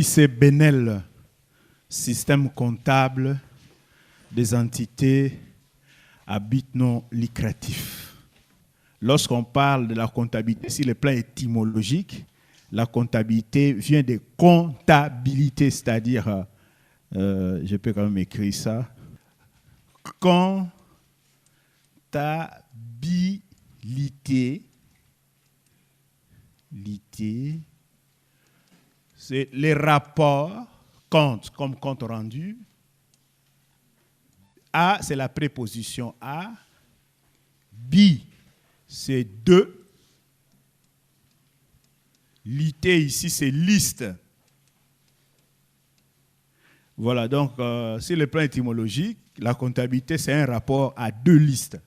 C'est Benel, système comptable des entités à but non lucratif. Lorsqu'on parle de la comptabilité, sur le plan étymologique, la comptabilité vient de comptabilité, c'est-à-dire, je peux quand même écrire ça, comptabilité, c'est les rapports, compte comme compte rendu. A, c'est la préposition à. B, c'est de. Lité ici, c'est liste. Voilà, donc, sur le plan étymologique, la comptabilité, c'est un rapport à deux listes.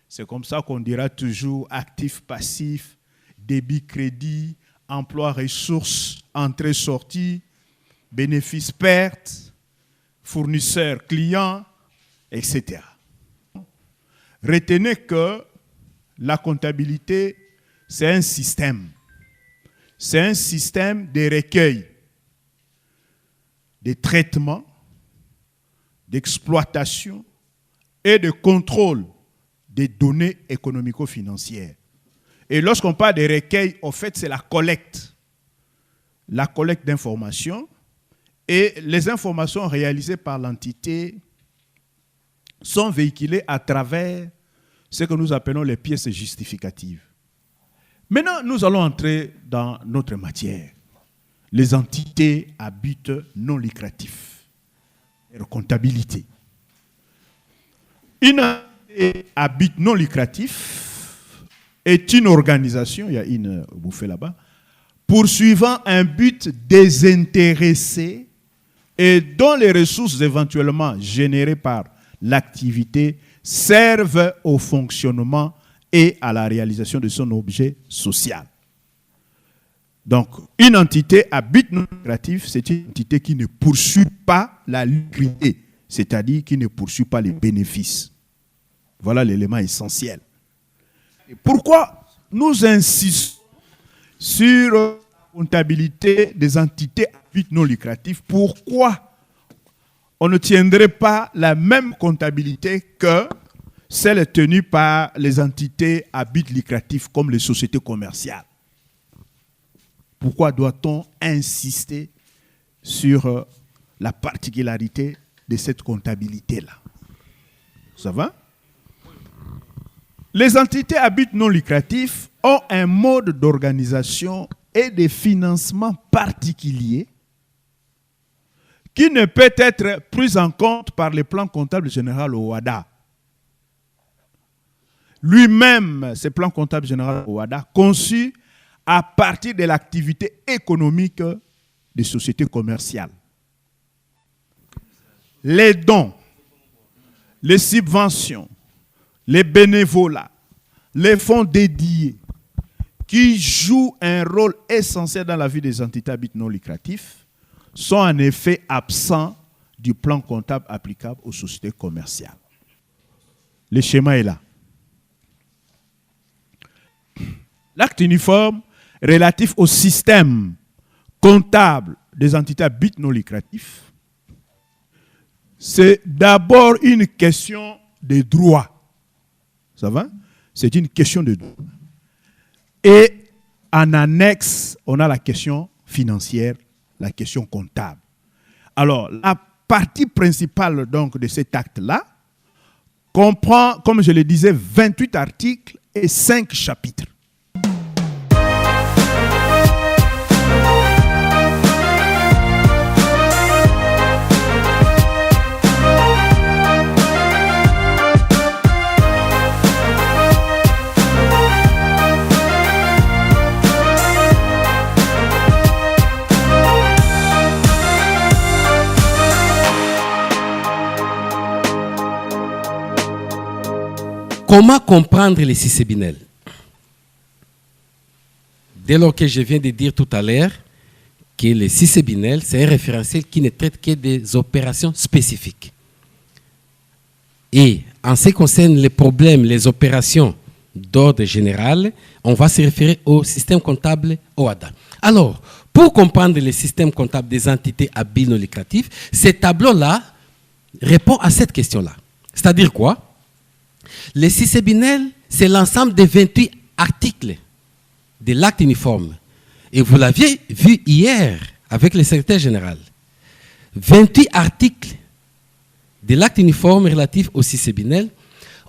C'est comme ça qu'on dira toujours actif, passif, débit, crédit, emploi, ressources, entrée, sortie, bénéfice, perte, fournisseur, client, etc. Retenez que la comptabilité, c'est un système. C'est un système de recueil, de traitement, d'exploitation et de contrôle des données économico-financières. Et lorsqu'on parle de recueil, en fait, c'est la collecte d'informations. Et les informations réalisées par l'entité sont véhiculées à travers ce que nous appelons les pièces justificatives. Maintenant, nous allons entrer dans notre matière. Les entités à but non lucratif. La comptabilité. Une entité à but non lucratif est une organisation, il y a une bouffée là-bas, poursuivant un but désintéressé et dont les ressources éventuellement générées par l'activité servent au fonctionnement et à la réalisation de son objet social. Donc, une entité à but non lucratif, c'est une entité qui ne poursuit pas la lucrité, c'est-à-dire qui ne poursuit pas les bénéfices. Voilà l'élément essentiel. Et pourquoi nous insistons sur la comptabilité des entités à but non lucratif? Pourquoi on ne tiendrait pas la même comptabilité que celle tenue par les entités à but lucratif comme les sociétés commerciales? Pourquoi doit-on insister sur la particularité de cette comptabilité-là? Ça va? Les entités à but non lucratif ont un mode d'organisation et de financement particulier qui ne peut être pris en compte par le plan comptable général OHADA. Lui-même, ce plan comptable général OHADA, conçu à partir de l'activité économique des sociétés commerciales. Les dons, les subventions, les bénévolats, les fonds dédiés, qui jouent un rôle essentiel dans la vie des entités à but non lucratif, sont en effet absents du plan comptable applicable aux sociétés commerciales. Le schéma est là. L'acte uniforme relatif au système comptable des entités à but non lucratif, c'est d'abord une question de droit. Ça va? C'est une question de droit. Et en annexe, on a la question financière, la question comptable. Alors, la partie principale donc, de cet acte-là comprend, comme je le disais, 28 articles et 5 chapitres. comment comprendre les CCBNL? Dès lors que je viens de dire tout à l'heure que les CCBNL, c'est un référentiel qui ne traite que des opérations spécifiques. Et en ce qui concerne les problèmes, les opérations d'ordre général, on va se référer au système comptable OHADA. Alors, pour comprendre le système comptable des entités à but non lucratif, ce tableau-là répond à cette question-là. C'est-à-dire quoi? Les CCBNL, c'est l'ensemble des 28 articles de l'acte uniforme. Et vous l'aviez vu hier avec le secrétaire général. 28 articles de l'acte uniforme relatif au CCBNL,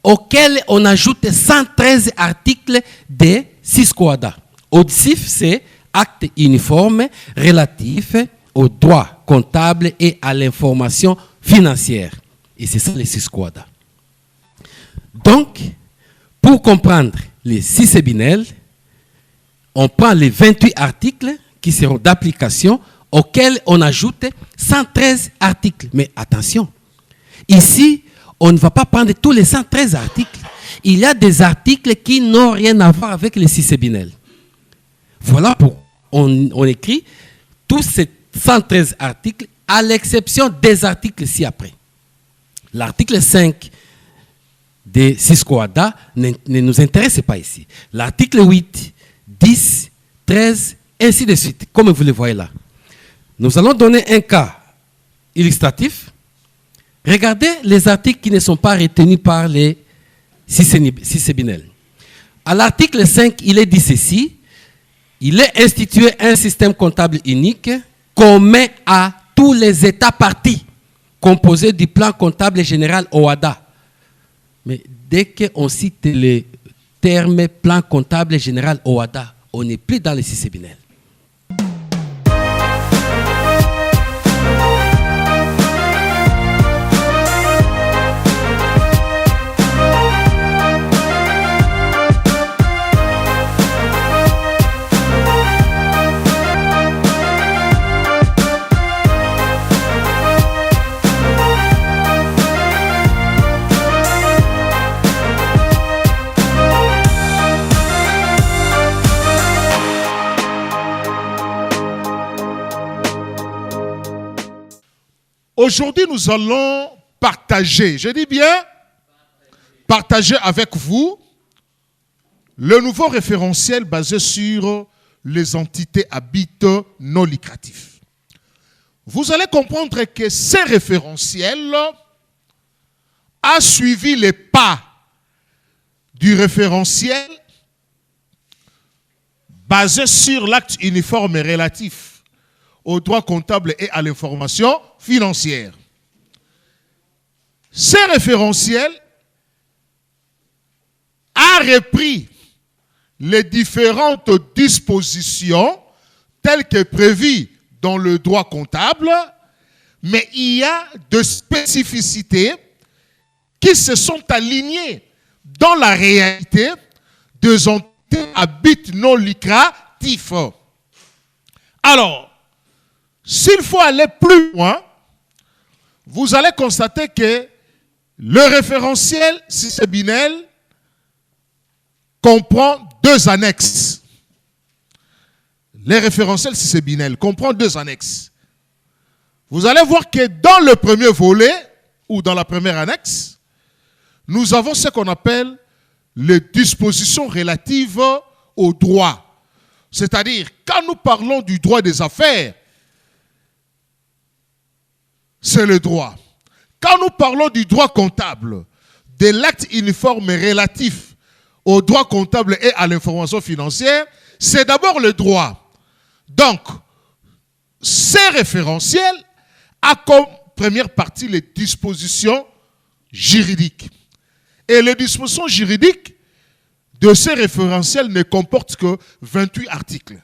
auxquels on ajoute 113 articles des CISCOADA. Au-dessus, c'est acte uniforme relatif aux droits comptables et à l'information financière. Et c'est ça les CISCOADA. Donc, pour comprendre les CCBNL, on prend les 28 articles qui seront d'application auxquels on ajoute 113 articles. Mais attention, ici, on ne va pas prendre tous les 113 articles. Il y a des articles qui n'ont rien à voir avec les CCBNL. Voilà pourquoi on écrit tous ces 113 articles à l'exception des articles ci-après. L'article 5 des CISCOADA ne nous intéresse pas ici. L'article 8, 10, 13, ainsi de suite, comme vous le voyez là. Nous allons donner un cas illustratif. Regardez les articles qui ne sont pas retenus par les CCBNL. À l'article 5, il est dit ceci. Il est institué un système comptable unique commun à tous les États partis, composé du plan comptable général OHADA. Mais dès qu'on cite le terme plan comptable général OHADA, on n'est plus dans les CCBNL. Aujourd'hui, nous allons partager, je dis bien, partager avec vous le nouveau référentiel basé sur les entités à but non lucratif. Vous allez comprendre que ce référentiel a suivi les pas du référentiel basé sur l'acte uniforme relatif aux droits comptables et à l'information financière. Ce référentiel a repris les différentes dispositions telles que prévues dans le droit comptable, mais il y a de spécificités qui se sont alignées dans la réalité des entités à but non lucratif. Alors, s'il faut aller plus loin, vous allez constater que le référentiel CCBNL comprend deux annexes. Le référentiel CCBNL comprend deux annexes. Vous allez voir que dans le premier volet, ou dans la première annexe, nous avons ce qu'on appelle les dispositions relatives au droit. C'est-à-dire, quand nous parlons du droit des affaires, c'est le droit. Quand nous parlons du droit comptable, de l'acte uniforme relatif au droit comptable et à l'information financière, c'est d'abord le droit. Donc, ces référentiels a comme première partie les dispositions juridiques. Et les dispositions juridiques de ces référentiels ne comportent que 28 articles.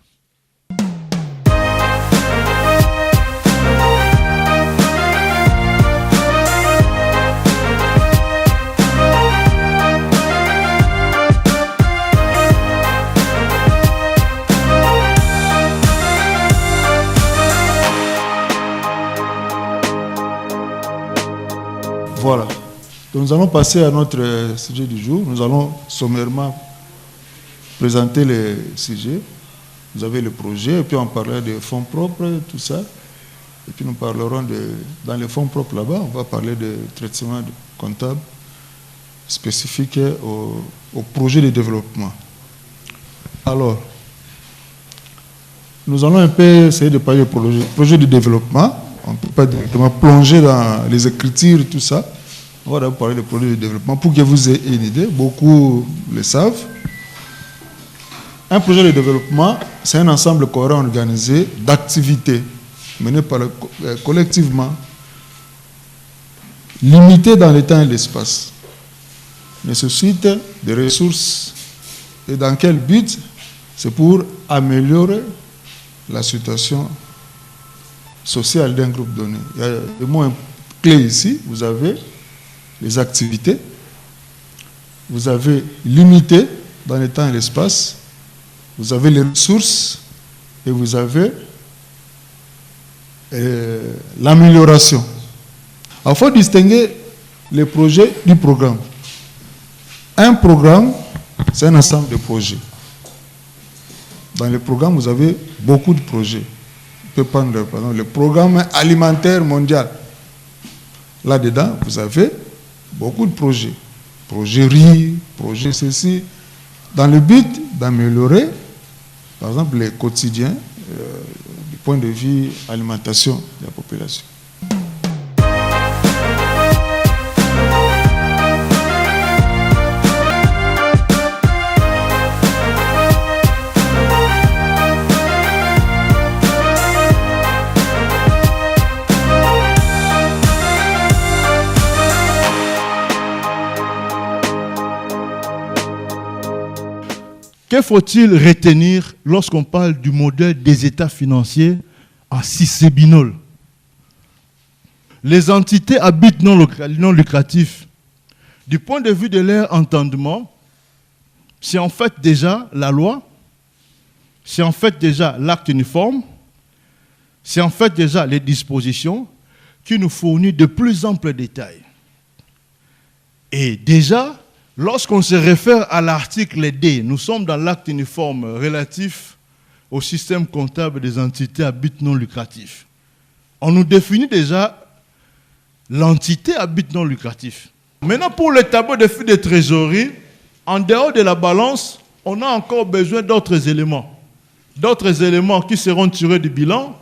Voilà. Donc nous allons passer à notre sujet du jour. Nous allons sommairement présenter les sujets. Vous avez le projet, et puis on parlera des fonds propres, tout ça. Et puis nous parlerons dans les fonds propres là-bas, on va parler de traitement comptable spécifique au projet de développement. Alors, nous allons un peu essayer de parler du projet de développement. On ne peut pas directement plonger dans les écritures, tout ça. On va d'abord parler du projet de développement pour que vous ayez une idée. Beaucoup le savent. Un projet de développement, c'est un ensemble cohérent organisé d'activités menées collectivement, limitées dans le temps et l'espace, nécessite des ressources. Et dans quel but? C'est pour améliorer la situation sociale d'un groupe donné. Il y a des mots clés ici. Vous avez les activités, vous avez limité dans le temps et l'espace, vous avez les ressources et vous avez l'amélioration. Il faut distinguer les projets du programme. Un programme, c'est un ensemble de projets. Dans le programme, vous avez beaucoup de projets. On peut prendre par exemple, le programme alimentaire mondial. Là-dedans, vous avez beaucoup de projets. Projet riz, projet ceci, dans le but d'améliorer, par exemple, les quotidiens du point de vue alimentation de la population. Que faut-il retenir lorsqu'on parle du modèle des états financiers à Cissé-Binol? Les entités à but non lucratif, du point de vue de leur entendement, c'est en fait déjà la loi, c'est en fait déjà l'acte uniforme, c'est en fait déjà les dispositions qui nous fournissent de plus amples détails. Et déjà, lorsqu'on se réfère à l'article D, nous sommes dans l'acte uniforme relatif au système comptable des entités à but non lucratif. On nous définit déjà l'entité à but non lucratif. Maintenant, pour le tableau de flux de trésorerie, en dehors de la balance, on a encore besoin d'autres éléments. D'autres éléments qui seront tirés du bilan,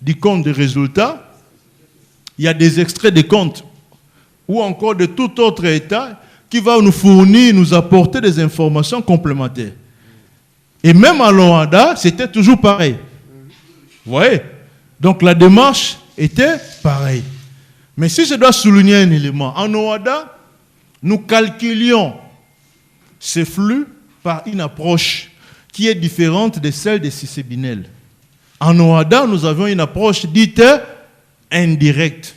du compte de résultats. Il y a des extraits des comptes ou encore de tout autre état qui va nous fournir, nous apporter des informations complémentaires. Et même à l'OADA, c'était toujours pareil. Vous voyez? Donc la démarche était pareille. Mais si je dois souligner un élément, en OADA, nous calculions ces flux par une approche qui est différente de celle de Cissé-Binel. En OADA, nous avions une approche dite indirecte.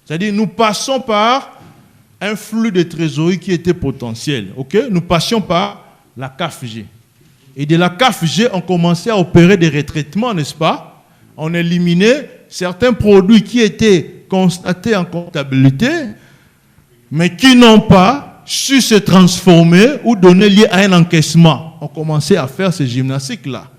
C'est-à-dire, nous passons par un flux de trésorerie qui était potentiel. Okay? Nous passions par la CAFG. Et de la CAFG, on commençait à opérer des retraitements, n'est-ce pas? On éliminait certains produits qui étaient constatés en comptabilité, mais qui n'ont pas su se transformer ou donner lieu à un encaissement. On commençait à faire ces gymnastiques-là.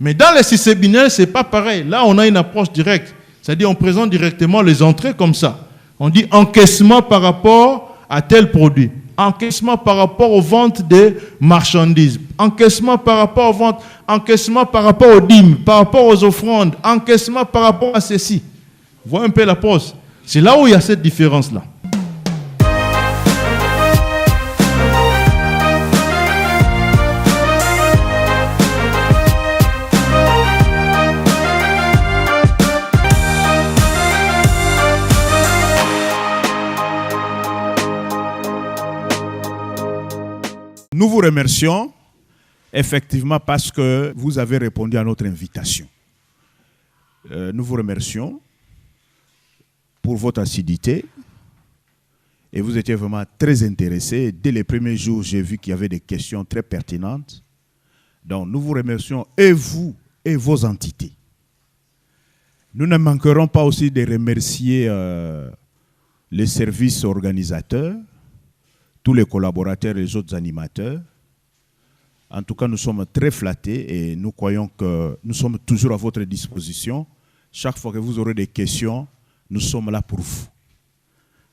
Mais dans les Cissé-Binel, ce n'est pas pareil. Là, on a une approche directe. C'est-à-dire, on présente directement les entrées comme ça. On dit encaissement par rapport à tel produit, encaissement par rapport aux ventes des marchandises, encaissement par rapport aux ventes, encaissement par rapport aux dîmes, par rapport aux offrandes, encaissement par rapport à ceci. Vous voyez un peu la pause. C'est là où il y a cette différence-là. Nous vous remercions effectivement parce que vous avez répondu à notre invitation. Nous vous remercions pour votre assiduité et vous étiez vraiment très intéressés. Dès les premiers jours, j'ai vu qu'il y avait des questions très pertinentes. Donc nous vous remercions et vous et vos entités. Nous ne manquerons pas aussi de remercier les services organisateurs, tous les collaborateurs et les autres animateurs. En tout cas, nous sommes très flattés et nous croyons que nous sommes toujours à votre disposition. Chaque fois que vous aurez des questions, nous sommes là pour vous.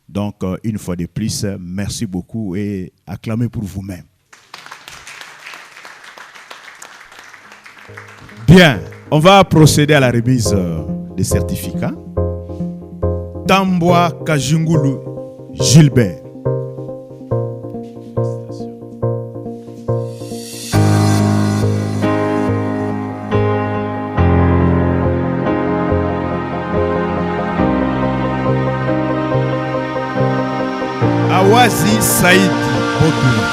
Donc, une fois de plus, merci beaucoup et acclamez pour vous-même. Bien, on va procéder à la remise des certificats. Tambwa Kajungulu Gilbert. Awazi Saïd Bodouna.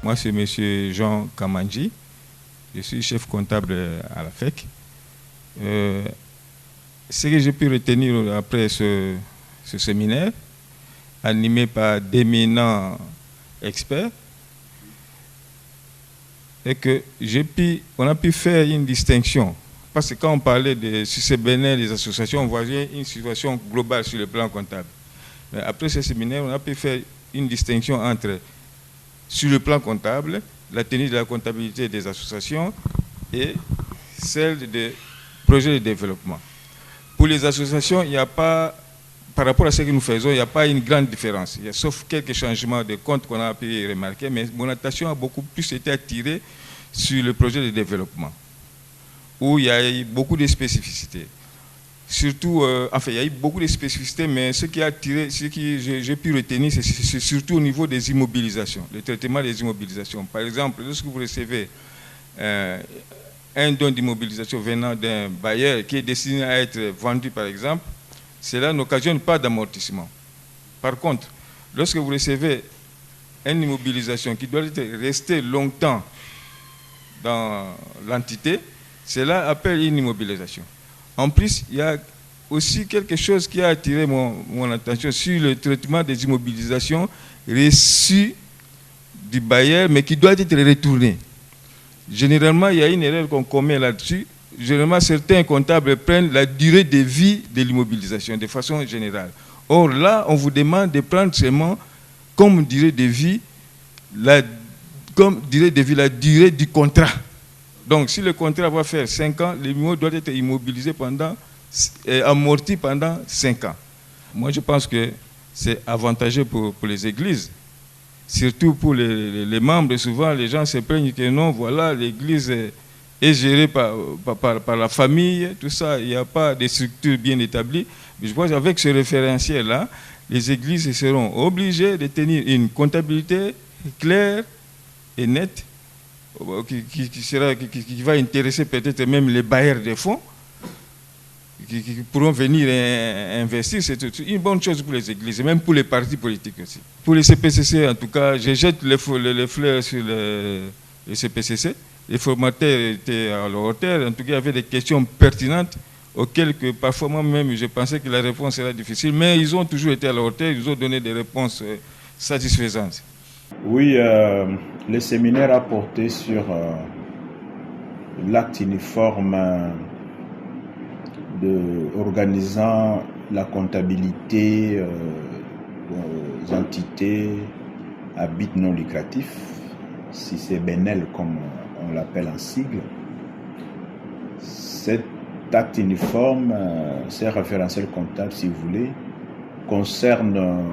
Moi, c'est M. Jean Kamandji. Je suis chef comptable à la FEC. Ce que j'ai pu retenir après ce séminaire, animé par d'éminents experts, est que on a pu faire une distinction. Parce que quand on parlait de CCBNL, des associations, on voyait une situation globale sur le plan comptable. Mais après ce séminaire, on a pu faire une distinction entre, sur le plan comptable, la tenue de la comptabilité des associations et celle des projets de développement. Pour les associations, il n'y a pas, par rapport à ce que nous faisons, il n'y a pas une grande différence. Il y a, sauf quelques changements de compte qu'on a pu remarquer, mais mon attention a beaucoup plus été attirée sur le projet de développement, où il y a eu beaucoup de spécificités. Surtout, enfin, il y a eu beaucoup de spécificités, mais ce qui a attiré, ce que j'ai pu retenir, c'est surtout au niveau des immobilisations, le traitement des immobilisations. Par exemple, lorsque vous recevez un don d'immobilisation venant d'un bailleur qui est destiné à être vendu, par exemple, cela n'occasionne pas d'amortissement. Par contre, lorsque vous recevez une immobilisation qui doit rester longtemps dans l'entité, cela appelle une immobilisation. En plus, il y a aussi quelque chose qui a attiré mon attention sur le traitement des immobilisations reçues du bailleur, mais qui doit être retourné. Généralement, il y a une erreur qu'on commet là-dessus. Généralement, certains comptables prennent la durée de vie de l'immobilisation de façon générale. Or, là, on vous demande de prendre seulement comme durée de vie la durée du contrat. Donc, si le contrat va faire 5 ans, l'immeuble doit être immobilisé amorti pendant 5 ans. Moi, je pense que c'est avantageux pour les églises. Surtout pour les membres, souvent les gens se plaignent que non, voilà, l'église est gérée par la famille, tout ça, il n'y a pas de structure bien établie. Mais je pense qu'avec ce référentiel-là, les églises seront obligées de tenir une comptabilité claire et nette, qui va intéresser peut-être même les bailleurs de fonds, qui pourront venir investir. C'est une bonne chose pour les églises, et même pour les partis politiques aussi. Pour les CPCC, en tout cas, je jette les fleurs sur les CPCC. Les formateurs étaient à leur hauteur. En tout cas, il y avait des questions pertinentes auxquelles parfois moi-même je pensais que la réponse era difficile, mais ils ont toujours été à leur hauteur, ils ont donné des réponses satisfaisantes. Oui, le séminaire a porté sur l'acte uniforme organisant la comptabilité des entités à but non lucratif, si c'est BNL comme on l'appelle en sigle. Cet acte uniforme, c'est un référentiel comptable si vous voulez, concernent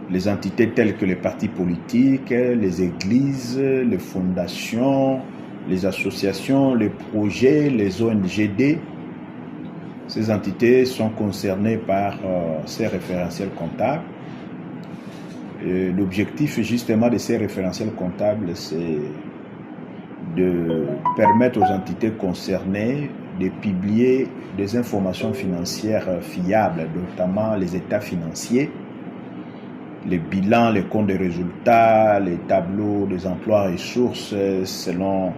les entités telles que les partis politiques, les églises, les fondations, les associations, les projets, les ONGD. Ces entités sont concernées par ces référentiels comptables. L'objectif justement de ces référentiels comptables, c'est de permettre aux entités concernées de publier des informations financières fiables, notamment les états financiers, les bilans, les comptes de résultats, les tableaux des emplois et ressources selon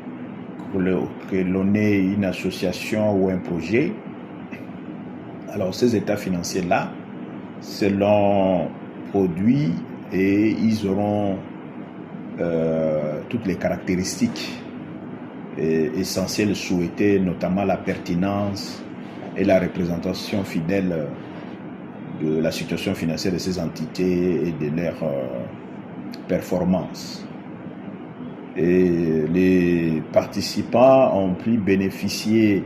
que l'on ait une association ou un projet. Alors ces états financiers-là, selon produit, et ils auront toutes les caractéristiques essentielles souhaitées, notamment la pertinence et la représentation fidèle de la situation financière de ces entités et de leur performance. Et les participants ont pu bénéficier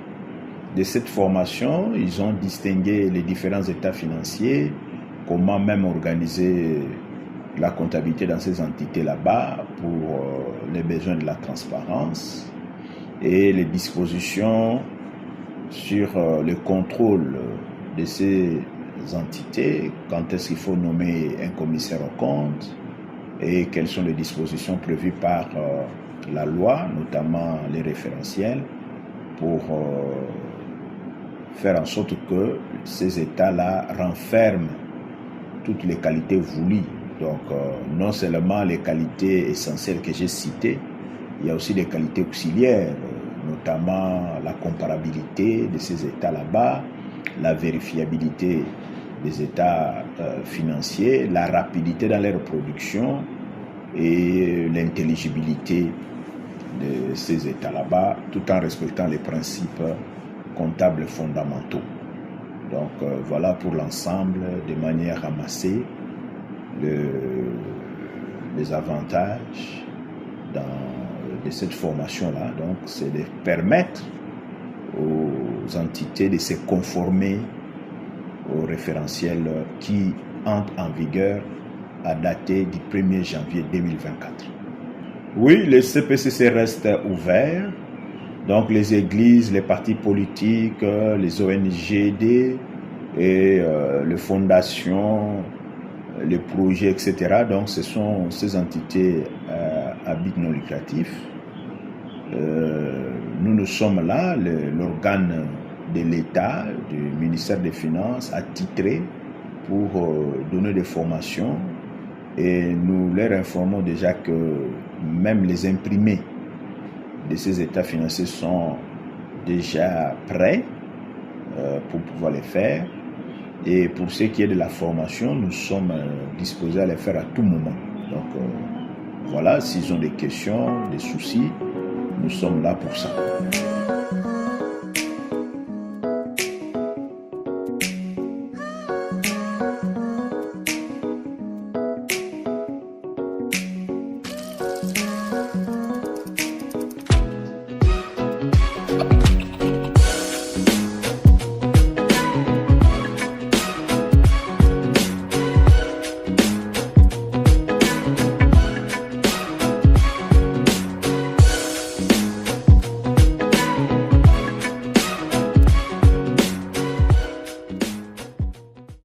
de cette formation. Ils ont distingué les différents états financiers, comment même organiser la comptabilité dans ces entités là-bas pour les besoins de la transparence et les dispositions sur le contrôle de ces entités, quand est-ce qu'il faut nommer un commissaire aux comptes et quelles sont les dispositions prévues par la loi, notamment les référentiels, pour faire en sorte que ces états-là renferment toutes les qualités voulues. Donc, non seulement les qualités essentielles que j'ai citées, il y a aussi des qualités auxiliaires, notamment la comparabilité de ces états là-bas, la vérifiabilité des états financiers, la rapidité dans leur production et l'intelligibilité de ces états là-bas, tout en respectant les principes comptables fondamentaux. Donc voilà pour l'ensemble, de manière ramassée, les avantages de cette formation-là. Donc c'est de permettre aux entités de se conformer au référentiel qui entre en vigueur à dater du 1er janvier 2024. Oui, le CPCC reste ouvert. Donc les églises, les partis politiques, les ONGD et les fondations, les projets, etc. Donc ce sont ces entités à but non lucratif. Nous sommes là, l'organe de l'État, du ministère des Finances, attitré pour donner des formations. Et nous leur informons déjà que même les imprimés de ces états financiers sont déjà prêts pour pouvoir les faire. Et pour ce qui est de la formation, nous sommes disposés à les faire à tout moment. Donc voilà, s'ils ont des questions, des soucis, nous sommes là pour ça.